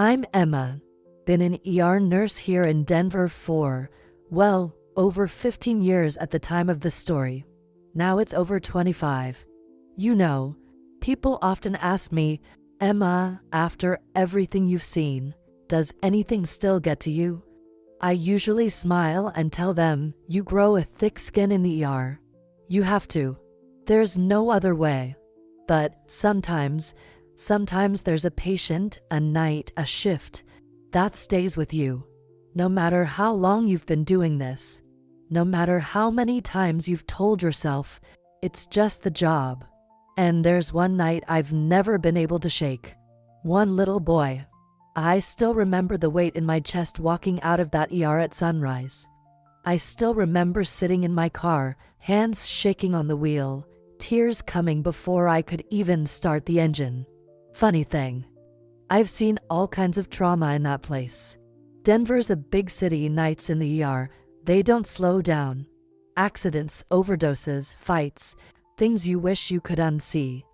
I'm Emma. Been an ER nurse here in Denver for, well, over 15 years at the time of this story. Now it's over 25. You know, people often ask me, Emma, after everything you've seen, does anything still get to you? I usually smile and tell them, you grow a thick skin in the ER. You have to. There's no other way. But sometimes there's a patient, a night, a shift that stays with you. No matter how long you've been doing this, no matter how many times you've told yourself, it's just the job. And there's one night I've never been able to shake. One little boy. I still remember the weight in my chest walking out of that ER at sunrise. I still remember sitting in my car, hands shaking on the wheel, tears coming before I could even start the engine. Funny thing, I've seen all kinds of trauma in that place. Denver's a big city. Nights in the ER, they don't slow down. Accidents, overdoses, fights, things you wish you could unsee.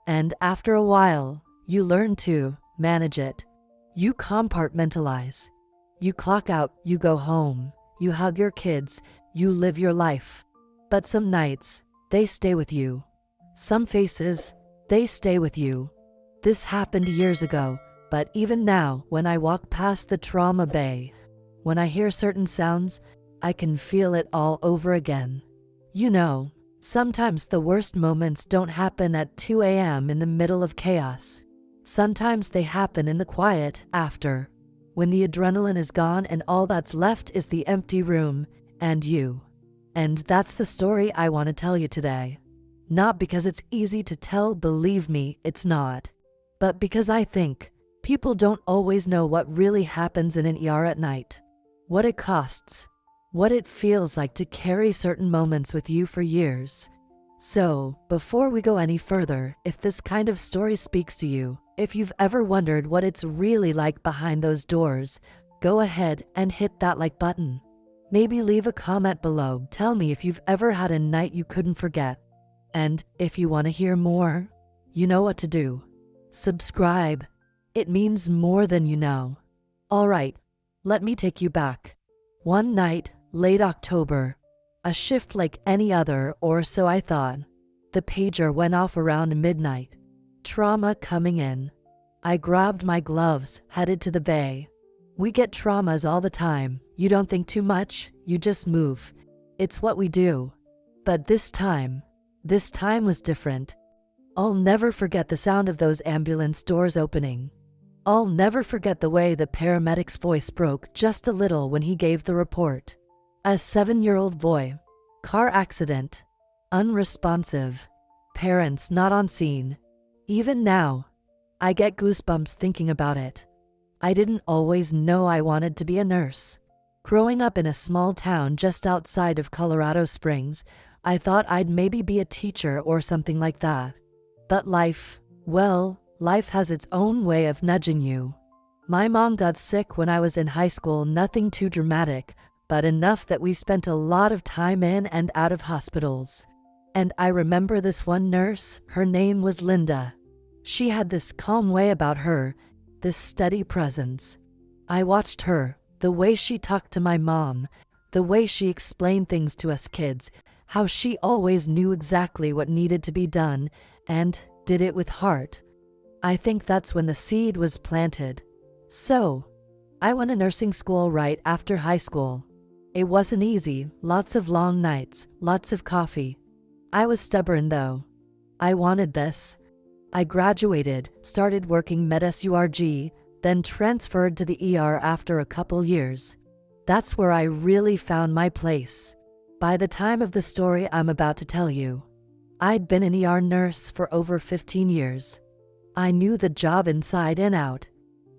And after a while, you learn to manage it. You compartmentalize. You clock out, you go home, you hug your kids, you live your life. But some nights, they stay with you. Some faces, they stay with you. This happened years ago, but even now, when I walk past the trauma bay, when I hear certain sounds, I can feel it all over again. You know, sometimes the worst moments don't happen at 2 a.m. in the middle of chaos. Sometimes they happen in the quiet after, when the adrenaline is gone and all that's left is the empty room and you. And that's the story I want to tell you today. Not because it's easy to tell, believe me, it's not. But because I think people don't always know what really happens in an ER at night. What it costs. What it feels like to carry certain moments with you for years. So, before we go any further, if this kind of story speaks to you, if you've ever wondered what it's really like behind those doors, go ahead and hit that like button. Maybe leave a comment below. Tell me if you've ever had a night you couldn't forget. And if you want to hear more, you know what to do. Subscribe. It means more than you know. Alright, let me take you back. One night, late October. A shift like any other, or so I thought. The pager went off around midnight. Trauma coming in. I grabbed my gloves, headed to the bay. We get traumas all the time. You don't think too much, you just move. It's what we do. But this time was different. I'll never forget the sound of those ambulance doors opening. I'll never forget the way the paramedic's voice broke just a little when he gave the report. A 7-year-old boy. Car accident. Unresponsive. Parents not on scene. Even now, I get goosebumps thinking about it. I didn't always know I wanted to be a nurse. Growing up in a small town just outside of Colorado Springs, I thought I'd maybe be a teacher or something like that. But life has its own way of nudging you. My mom got sick when I was in high school, nothing too dramatic, but enough that we spent a lot of time in and out of hospitals. And I remember this one nurse, her name was Linda. She had this calm way about her, this steady presence. I watched her, the way she talked to my mom, the way she explained things to us kids, how she always knew exactly what needed to be done and did it with heart. I think that's when the seed was planted. So, I went to nursing school right after high school. It wasn't easy, lots of long nights, lots of coffee. I was stubborn though. I wanted this. I graduated, started working med-surg, then transferred to the ER after a couple years. That's where I really found my place. By the time of the story I'm about to tell you, I'd been an ER nurse for over 15 years. I knew the job inside and out.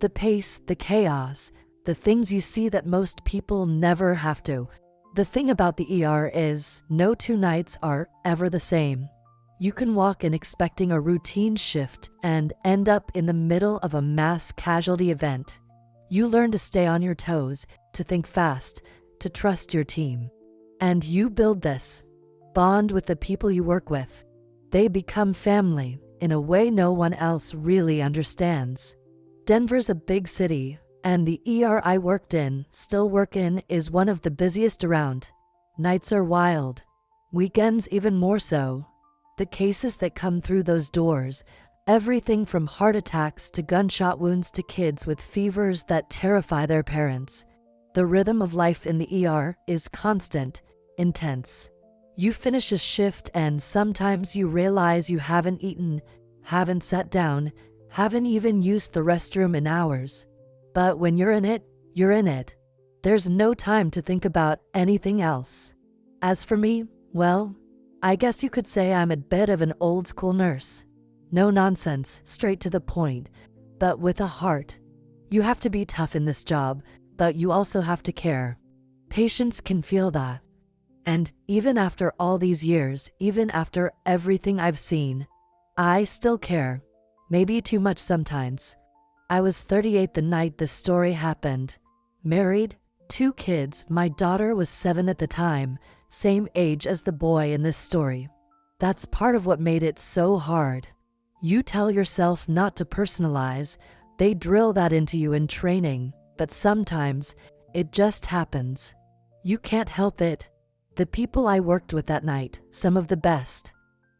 The pace, the chaos, the things you see that most people never have to. The thing about the ER is, no 2 nights are ever the same. You can walk in expecting a routine shift and end up in the middle of a mass casualty event. You learn to stay on your toes, to think fast, to trust your team. And you build this bond with the people you work with. They become family in a way no one else really understands. Denver's a big city, and the ER I still work in, is one of the busiest around. Nights are wild. Weekends even more so. The cases that come through those doors, everything from heart attacks to gunshot wounds to kids with fevers that terrify their parents. The rhythm of life in the ER is constant, intense. You finish a shift and sometimes you realize you haven't eaten, haven't sat down, haven't even used the restroom in hours. But when you're in it, you're in it. There's no time to think about anything else. As for me, well, I guess you could say I'm a bit of an old school nurse. No nonsense, straight to the point, but with a heart. You have to be tough in this job, but you also have to care. Patients can feel that. And even after all these years, even after everything I've seen, I still care. Maybe too much sometimes. I was 38 the night this story happened. Married, 2 kids, my daughter was 7 at the time, same age as the boy in this story. That's part of what made it so hard. You tell yourself not to personalize, they drill that into you in training, but sometimes it just happens. You can't help it. The people I worked with that night, some of the best.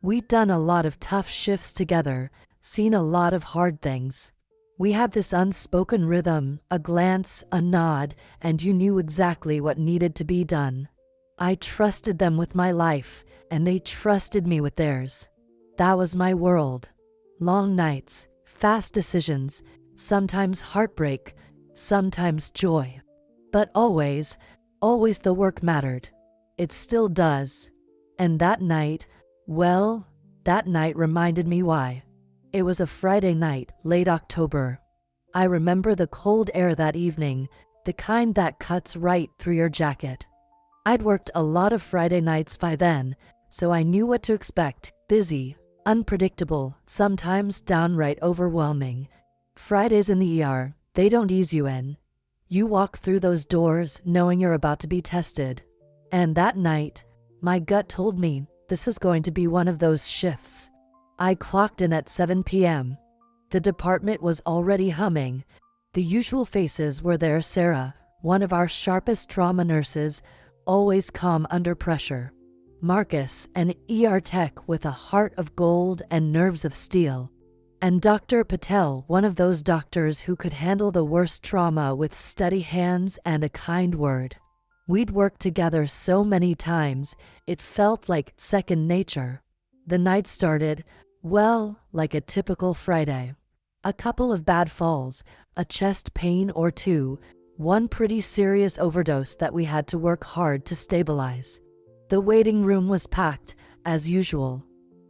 We'd done a lot of tough shifts together, seen a lot of hard things. We had this unspoken rhythm, a glance, a nod, and you knew exactly what needed to be done. I trusted them with my life, and they trusted me with theirs. That was my world. Long nights, fast decisions, sometimes heartbreak, sometimes joy. But always, always the work mattered. It still does. And that night, well, that night reminded me why. It was a Friday night, late October. I remember the cold air that evening, the kind that cuts right through your jacket. I'd worked a lot of Friday nights by then, so I knew what to expect. Busy, unpredictable, sometimes downright overwhelming. Fridays in the ER, they don't ease you in. You walk through those doors knowing you're about to be tested. And that night, my gut told me this is going to be one of those shifts. I clocked in at 7 p.m. The department was already humming. The usual faces were there. Sarah, one of our sharpest trauma nurses, always calm under pressure. Marcus, an ER tech with a heart of gold and nerves of steel. And Dr. Patel, one of those doctors who could handle the worst trauma with steady hands and a kind word. We'd worked together so many times, it felt like second nature. The night started, well, like a typical Friday. A couple of bad falls, a chest pain or two, one pretty serious overdose that we had to work hard to stabilize. The waiting room was packed, as usual.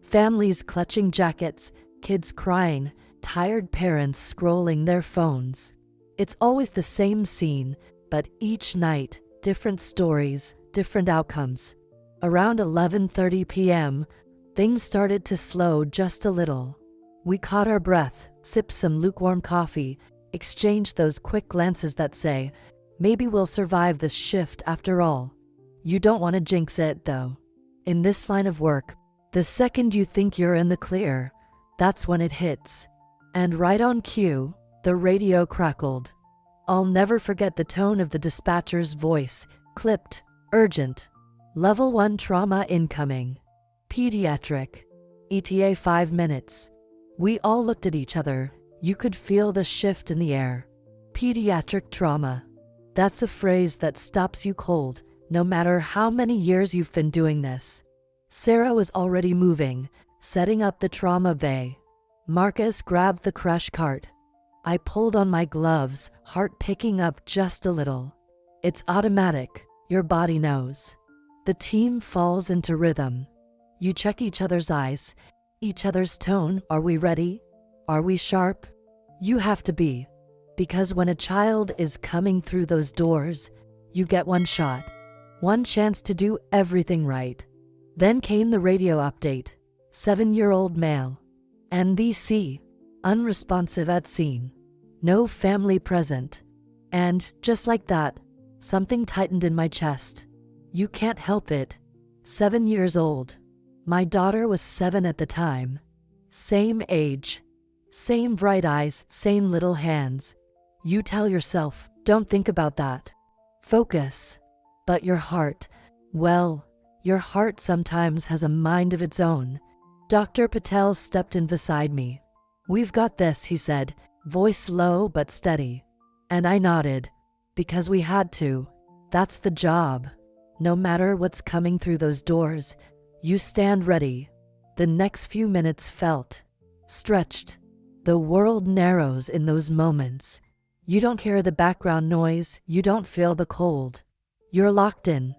Families clutching jackets, kids crying, tired parents scrolling their phones. It's always the same scene, but each night, different stories, different outcomes. Around 11:30 p.m., things started to slow just a little. We caught our breath, sipped some lukewarm coffee, exchanged those quick glances that say, maybe we'll survive this shift after all. You don't want to jinx it, though. In this line of work, the second you think you're in the clear, that's when it hits. And right on cue, the radio crackled. I'll never forget the tone of the dispatcher's voice, clipped, urgent. Level 1 trauma incoming. Pediatric. ETA 5 minutes. We all looked at each other. You could feel the shift in the air. Pediatric trauma. That's a phrase that stops you cold, no matter how many years you've been doing this. Sarah was already moving, setting up the trauma bay. Marcus grabbed the crush cart. I pulled on my gloves, heart picking up just a little. It's automatic, your body knows. The team falls into rhythm. You check each other's eyes, each other's tone. Are we ready? Are we sharp? You have to be. Because when a child is coming through those doors, you get one shot. One chance to do everything right. Then came the radio update. 7-year-old male. NDC. Unresponsive at scene. No family present. And, just like that, something tightened in my chest. You can't help it. 7 years old. My daughter was 7 at the time. Same age. Same bright eyes, same little hands. You tell yourself, don't think about that. Focus. But your heart, well, your heart sometimes has a mind of its own. Dr. Patel stepped in beside me. We've got this, he said, voice low but steady. And I nodded. Because we had to. That's the job. No matter what's coming through those doors, you stand ready. The next few minutes felt stretched. The world narrows in those moments. You don't hear the background noise, you don't feel the cold. You're locked in.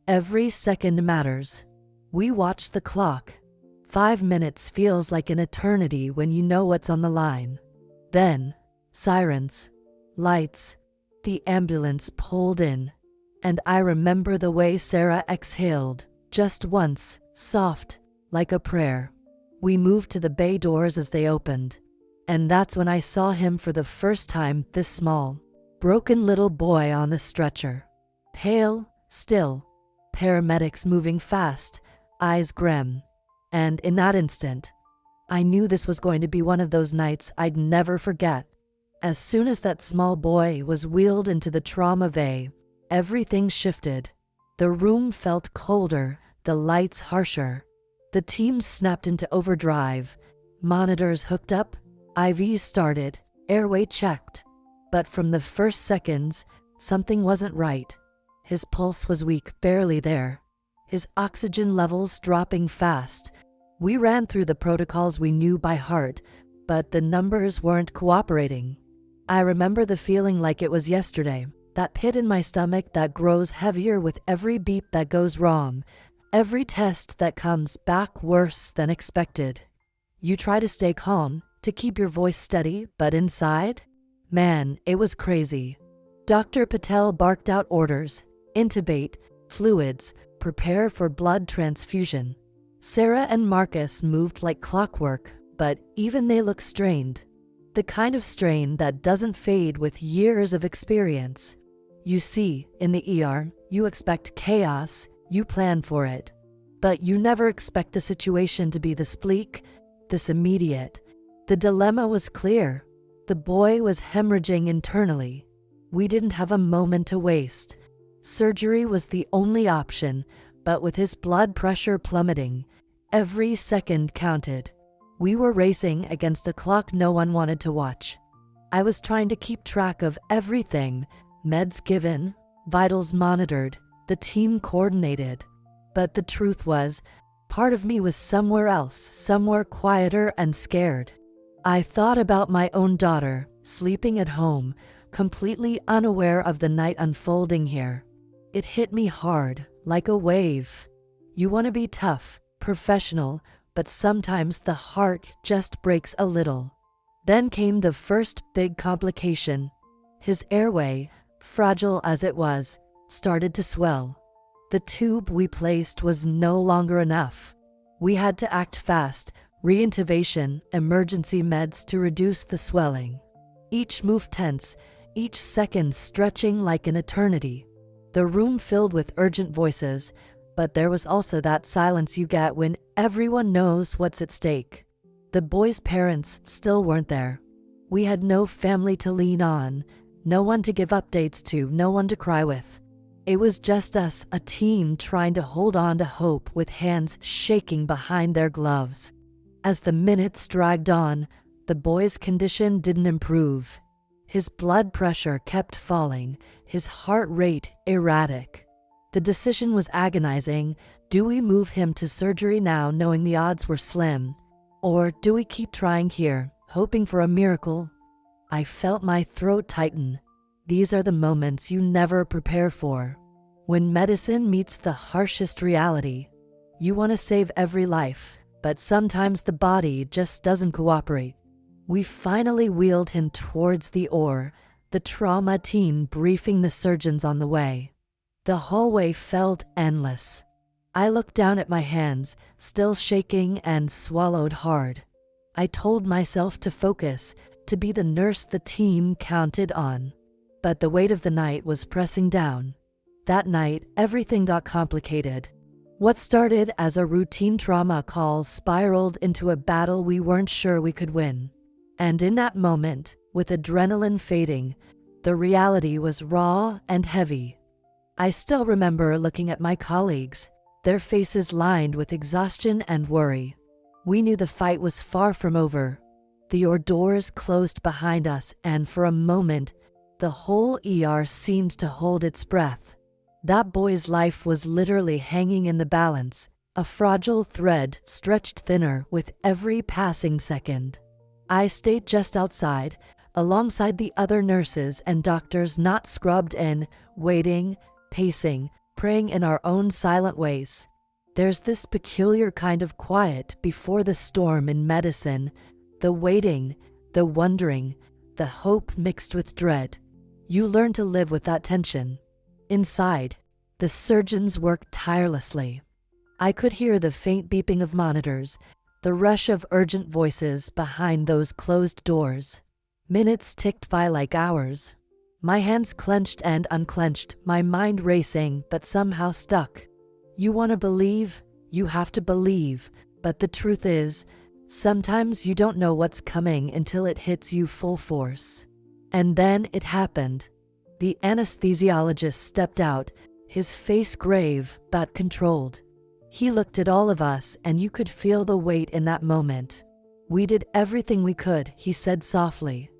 Every second matters. We watch the clock. 5 minutes feels like an eternity when you know what's on the line. Then, sirens, lights, the ambulance pulled in. And I remember the way Sarah exhaled, just once, soft, like a prayer. We moved to the bay doors as they opened. And that's when I saw him for the first time, this small, broken little boy on the stretcher. Pale, still, paramedics moving fast, eyes grim. And in that instant, I knew this was going to be one of those nights I'd never forget. As soon as that small boy was wheeled into the trauma bay, everything shifted. The room felt colder, the lights harsher. The team snapped into overdrive. Monitors hooked up, IVs started, airway checked. But from the first seconds, something wasn't right. His pulse was weak, barely there. His oxygen levels dropping fast. We ran through the protocols we knew by heart, but the numbers weren't cooperating. I remember the feeling like it was yesterday, that pit in my stomach that grows heavier with every beep that goes wrong, every test that comes back worse than expected. You try to stay calm, to keep your voice steady, but inside? Man, it was crazy. Dr. Patel barked out orders: intubate, fluids, prepare for blood transfusion. Sarah and Marcus moved like clockwork, but even they looked strained. The kind of strain that doesn't fade with years of experience. You see, in the ER, you expect chaos, you plan for it. But you never expect the situation to be this bleak, this immediate. The dilemma was clear. The boy was hemorrhaging internally. We didn't have a moment to waste. Surgery was the only option, but with his blood pressure plummeting, every second counted. We were racing against a clock no one wanted to watch. I was trying to keep track of everything: meds given, vitals monitored, the team coordinated. But the truth was, part of me was somewhere else, somewhere quieter and scared. I thought about my own daughter, sleeping at home, completely unaware of the night unfolding here. It hit me hard, like a wave. You want to be tough, professional, but sometimes the heart just breaks a little. Then came the first big complication. His airway, fragile as it was, started to swell. The tube we placed was no longer enough. We had to act fast, reintubation, emergency meds to reduce the swelling. Each move tense, each second stretching like an eternity. The room filled with urgent voices, but there was also that silence you get when everyone knows what's at stake. The boy's parents still weren't there. We had no family to lean on, no one to give updates to, no one to cry with. It was just us, a team trying to hold on to hope with hands shaking behind their gloves. As the minutes dragged on, the boy's condition didn't improve. His blood pressure kept falling, his heart rate erratic. The decision was agonizing. Do we move him to surgery now knowing the odds were slim? Or do we keep trying here, hoping for a miracle? I felt my throat tighten. These are the moments you never prepare for. When medicine meets the harshest reality, you want to save every life, but sometimes the body just doesn't cooperate. We finally wheeled him towards the OR, the trauma team briefing the surgeons on the way. The hallway felt endless. I looked down at my hands, still shaking, and swallowed hard. I told myself to focus, to be the nurse the team counted on. But the weight of the night was pressing down. That night, everything got complicated. What started as a routine trauma call spiraled into a battle we weren't sure we could win. And in that moment, with adrenaline fading, the reality was raw and heavy. I still remember looking at my colleagues, their faces lined with exhaustion and worry. We knew the fight was far from over. The doors closed behind us, and for a moment, the whole ER seemed to hold its breath. That boy's life was literally hanging in the balance, a fragile thread stretched thinner with every passing second. I stayed just outside, alongside the other nurses and doctors not scrubbed in, waiting, pacing, praying in our own silent ways. There's this peculiar kind of quiet before the storm in medicine, the waiting, the wondering, the hope mixed with dread. You learn to live with that tension. Inside, the surgeons worked tirelessly. I could hear the faint beeping of monitors, the rush of urgent voices behind those closed doors. Minutes ticked by like hours. My hands clenched and unclenched, my mind racing but somehow stuck. You want to believe, you have to believe, but the truth is, sometimes you don't know what's coming until it hits you full force. And then it happened. The anesthesiologist stepped out, his face grave but controlled. He looked at all of us, and you could feel the weight in that moment. "We did everything we could," he said softly.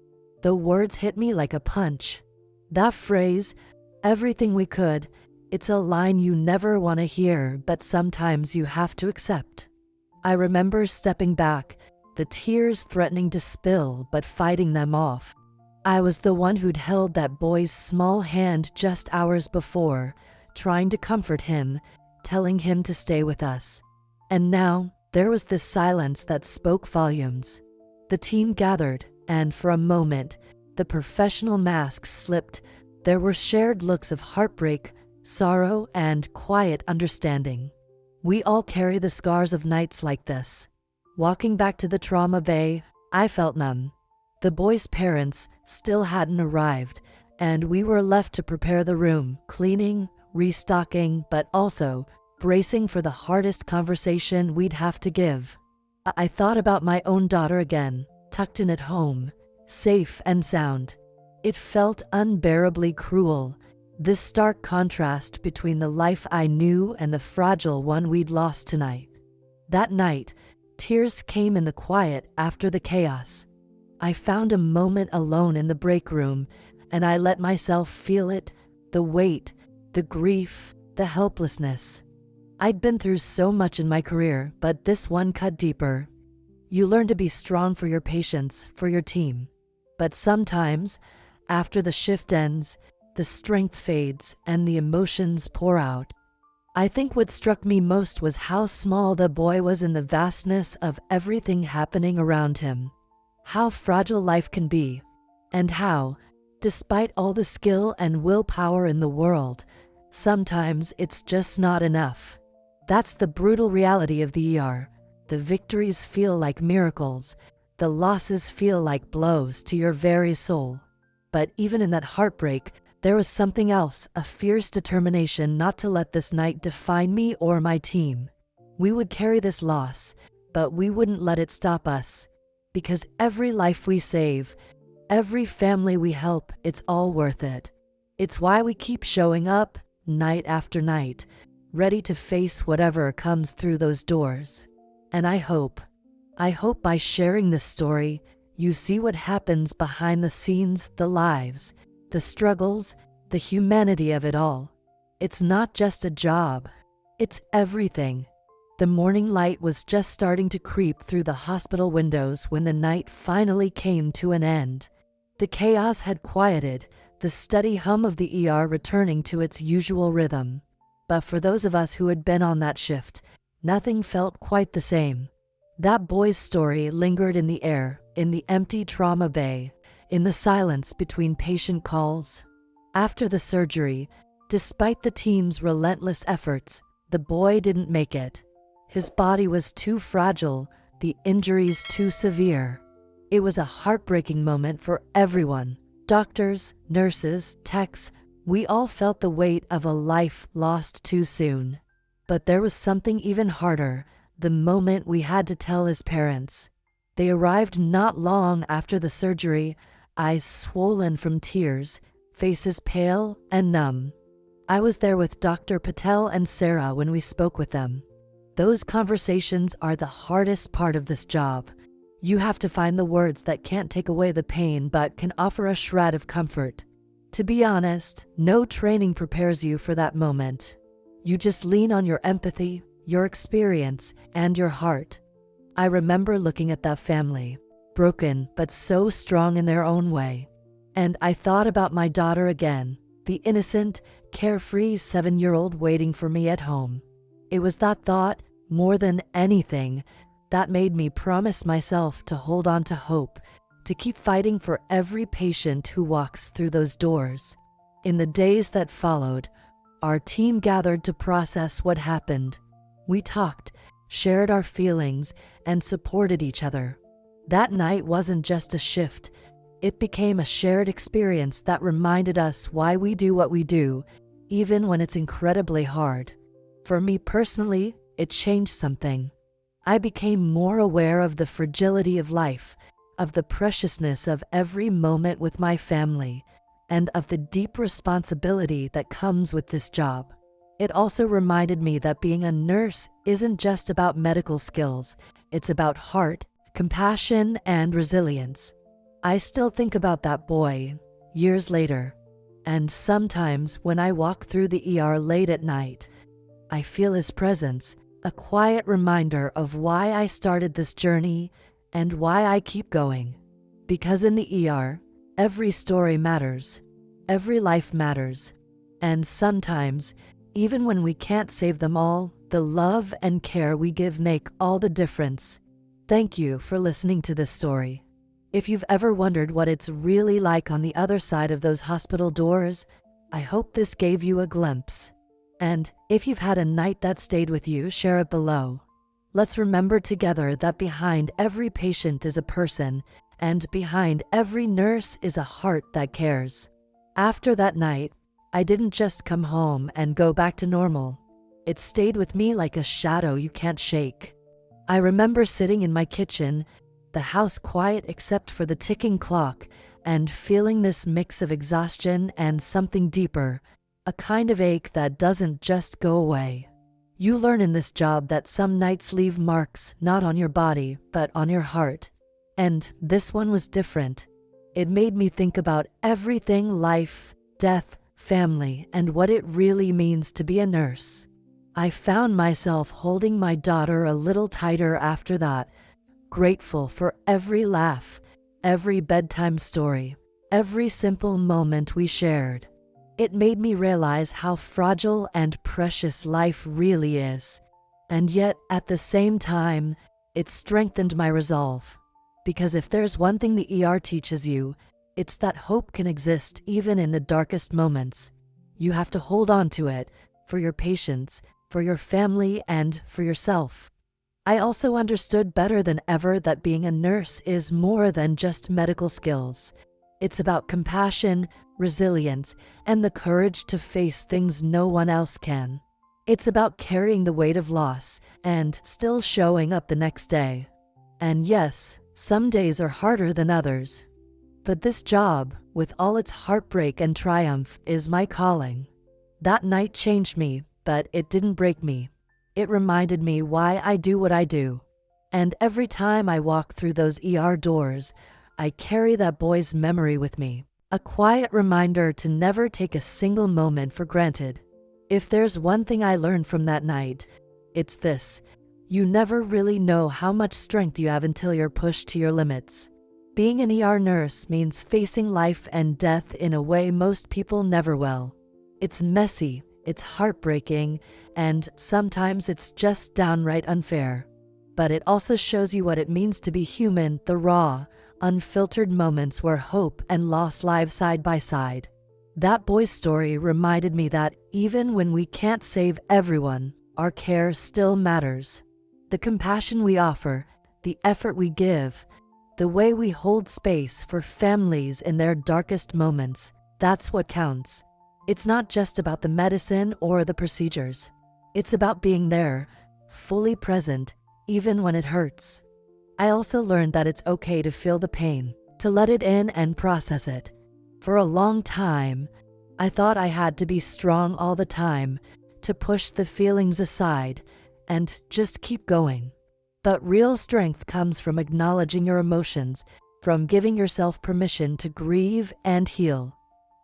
The words hit me like a punch. That phrase, "everything we could," it's a line you never want to hear, but sometimes you have to accept. I remember stepping back, the tears threatening to spill but fighting them off. I was the one who'd held that boy's small hand just hours before, trying to comfort him, telling him to stay with us. And now, there was this silence that spoke volumes. The team gathered, and for a moment, the professional masks slipped. There were shared looks of heartbreak, sorrow, and quiet understanding. We all carry the scars of nights like this. Walking back to the trauma bay, I felt numb. The boy's parents still hadn't arrived, and we were left to prepare the room, cleaning, restocking, but also bracing for the hardest conversation we'd have to give. I thought about my own daughter again, tucked in at home, safe and sound. It felt unbearably cruel, this stark contrast between the life I knew and the fragile one we'd lost tonight. That night, tears came in the quiet after the chaos. I found a moment alone in the break room, and I let myself feel it, the weight, the grief, the helplessness. I'd been through so much in my career, but this one cut deeper. You learn to be strong for your patients, for your team. But sometimes, after the shift ends, the strength fades and the emotions pour out. I think what struck me most was how small the boy was in the vastness of everything happening around him. How fragile life can be, and how, despite all the skill and willpower in the world, sometimes it's just not enough. That's the brutal reality of the ER. The victories feel like miracles, the losses feel like blows to your very soul. But even in that heartbreak, there was something else, a fierce determination not to let this night define me or my team. We would carry this loss, but we wouldn't let it stop us. Because every life we save, every family we help, it's all worth it. It's why we keep showing up, night after night, ready to face whatever comes through those doors. And I hope by sharing this story, you see what happens behind the scenes, the lives, the struggles, the humanity of it all. It's not just a job, it's everything. The morning light was just starting to creep through the hospital windows when the night finally came to an end. The chaos had quieted, the steady hum of the ER returning to its usual rhythm. But for those of us who had been on that shift, nothing felt quite the same. That boy's story lingered in the air, in the empty trauma bay, in the silence between patient calls. After the surgery, despite the team's relentless efforts, the boy didn't make it. His body was too fragile, the injuries too severe. It was a heartbreaking moment for everyone. Doctors, nurses, techs, we all felt the weight of a life lost too soon. But there was something even harder, the moment we had to tell his parents. They arrived not long after the surgery, eyes swollen from tears, faces pale and numb. I was there with Dr. Patel and Sarah when we spoke with them. Those conversations are the hardest part of this job. You have to find the words that can't take away the pain but can offer a shred of comfort. To be honest, no training prepares you for that moment. You just lean on your empathy, your experience, and your heart. I remember looking at that family, broken but so strong in their own way. And I thought about my daughter again, the innocent, carefree 7-year-old waiting for me at home. It was that thought, more than anything, that made me promise myself to hold on to hope, to keep fighting for every patient who walks through those doors. In the days that followed, our team gathered to process what happened. We talked, shared our feelings, and supported each other. That night wasn't just a shift. It became a shared experience that reminded us why we do what we do, even when it's incredibly hard. For me personally, it changed something. I became more aware of the fragility of life, of the preciousness of every moment with my family, and of the deep responsibility that comes with this job. It also reminded me that being a nurse isn't just about medical skills, it's about heart, compassion, and resilience. I still think about that boy, years later, and sometimes when I walk through the ER late at night, I feel his presence, a quiet reminder of why I started this journey and why I keep going. Because in the ER, every story matters, every life matters, and sometimes, even when we can't save them all, the love and care we give make all the difference. Thank you for listening to this story. If you've ever wondered what it's really like on the other side of those hospital doors, I hope this gave you a glimpse. And if you've had a night that stayed with you, share it below. Let's remember together that behind every patient is a person, and behind every nurse is a heart that cares. After that night, I didn't just come home and go back to normal. It stayed with me like a shadow you can't shake. I remember sitting in my kitchen, the house quiet except for the ticking clock, and feeling this mix of exhaustion and something deeper, a kind of ache that doesn't just go away. You learn in this job that some nights leave marks not on your body, but on your heart. And this one was different. It made me think about everything: life, death, family, and what it really means to be a nurse. I found myself holding my daughter a little tighter after that, grateful for every laugh, every bedtime story, every simple moment we shared. It made me realize how fragile and precious life really is. And yet, at the same time, it strengthened my resolve. Because if there's one thing the ER teaches you, it's that hope can exist even in the darkest moments. You have to hold on to it, for your patients, for your family, and for yourself. I also understood better than ever that being a nurse is more than just medical skills. It's about compassion, resilience, and the courage to face things no one else can. It's about carrying the weight of loss and still showing up the next day. And yes, some days are harder than others. But this job, with all its heartbreak and triumph, is my calling. That night changed me, but it didn't break me. It reminded me why I do what I do. And every time I walk through those ER doors, I carry that boy's memory with me. A quiet reminder to never take a single moment for granted. If there's one thing I learned from that night, it's this: you never really know how much strength you have until you're pushed to your limits. Being an ER nurse means facing life and death in a way most people never will. It's messy, it's heartbreaking, and sometimes it's just downright unfair. But it also shows you what it means to be human, the raw, unfiltered moments where hope and loss live side by side. That boy's story reminded me that even when we can't save everyone, our care still matters. The compassion we offer, the effort we give, the way we hold space for families in their darkest moments, that's what counts. It's not just about the medicine or the procedures. It's about being there, fully present, even when it hurts. I also learned that it's okay to feel the pain, to let it in and process it. For a long time, I thought I had to be strong all the time, to push the feelings aside and just keep going. But real strength comes from acknowledging your emotions, from giving yourself permission to grieve and heal.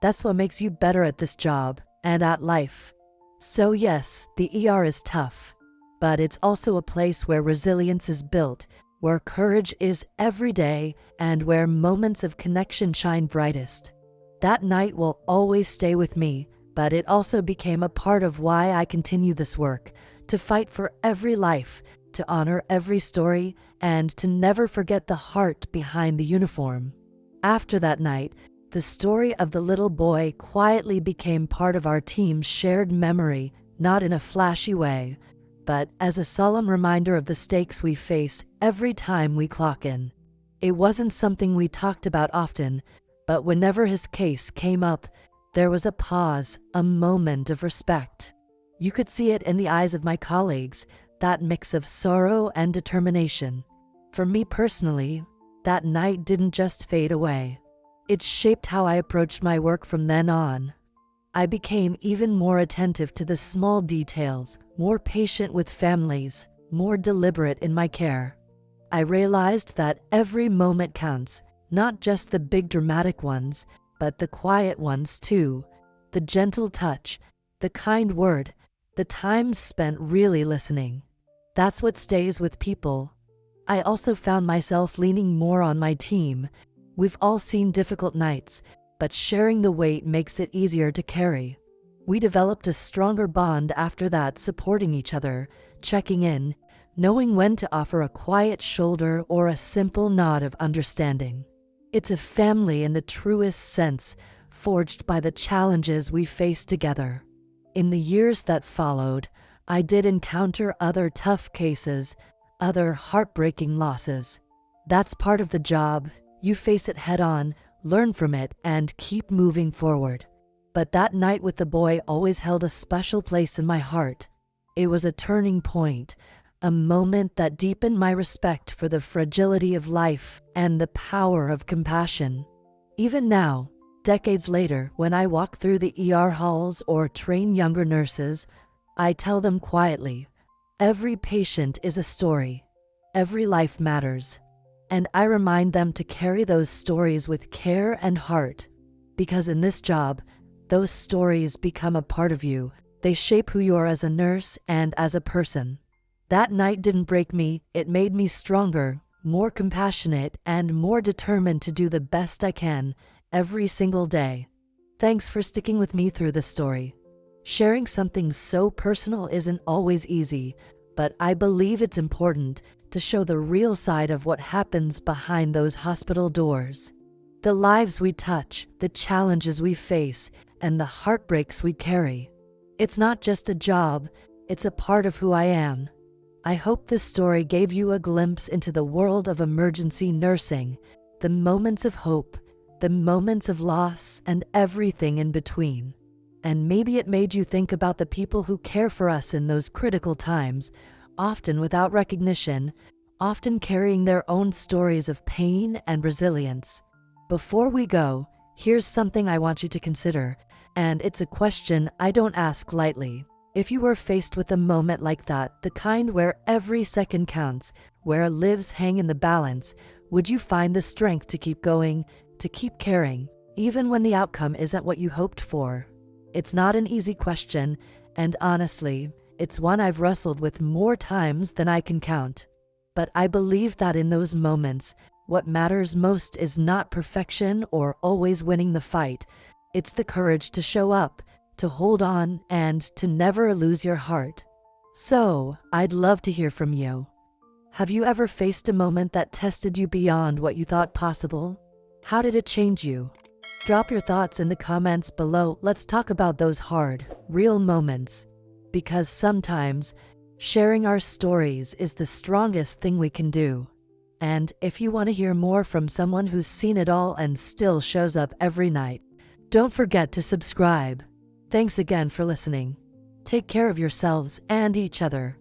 That's what makes you better at this job and at life. So yes, the ER is tough, but it's also a place where resilience is built, where courage is every day, and where moments of connection shine brightest. That night will always stay with me, but it also became a part of why I continue this work, to fight for every life, to honor every story, and to never forget the heart behind the uniform. After that night, the story of the little boy quietly became part of our team's shared memory, not in a flashy way, but as a solemn reminder of the stakes we face every time we clock in. It wasn't something we talked about often, but whenever his case came up, there was a pause, a moment of respect. You could see it in the eyes of my colleagues, that mix of sorrow and determination. For me personally, that night didn't just fade away. It shaped how I approached my work from then on. I became even more attentive to the small details, more patient with families, more deliberate in my care. I realized that every moment counts, not just the big dramatic ones, but the quiet ones too. The gentle touch, the kind word, the time spent really listening. That's what stays with people. I also found myself leaning more on my team. We've all seen difficult nights, but sharing the weight makes it easier to carry. We developed a stronger bond after that, supporting each other, checking in, knowing when to offer a quiet shoulder or a simple nod of understanding. It's a family in the truest sense, forged by the challenges we faced together. In the years that followed, I did encounter other tough cases, other heartbreaking losses. That's part of the job. You face it head on, learn from it, and keep moving forward. But that night with the boy always held a special place in my heart. It was a turning point, a moment that deepened my respect for the fragility of life and the power of compassion. Even now, decades later, when I walk through the ER halls or train younger nurses, I tell them quietly, every patient is a story, every life matters, and I remind them to carry those stories with care and heart, because in this job, those stories become a part of you. They shape who you are as a nurse and as a person. That night didn't break me, it made me stronger, more compassionate, and more determined to do the best I can every single day. Thanks for sticking with me through this story. Sharing something so personal isn't always easy, but I believe it's important to show the real side of what happens behind those hospital doors. The lives we touch, the challenges we face, and the heartbreaks we carry. It's not just a job, it's a part of who I am. I hope this story gave you a glimpse into the world of emergency nursing, the moments of hope, the moments of loss, and everything in between. And maybe it made you think about the people who care for us in those critical times, often without recognition, often carrying their own stories of pain and resilience. Before we go, here's something I want you to consider, and it's a question I don't ask lightly. If you were faced with a moment like that, the kind where every second counts, where lives hang in the balance, would you find the strength to keep going, to keep caring, even when the outcome isn't what you hoped for? It's not an easy question, and honestly, it's one I've wrestled with more times than I can count. But I believe that in those moments, what matters most is not perfection or always winning the fight. It's the courage to show up, to hold on, and to never lose your heart. So, I'd love to hear from you. Have you ever faced a moment that tested you beyond what you thought possible? How did it change you? Drop your thoughts in the comments below. Let's talk about those hard, real moments. Because sometimes, sharing our stories is the strongest thing we can do. And if you want to hear more from someone who's seen it all and still shows up every night, don't forget to subscribe. Thanks again for listening. Take care of yourselves and each other.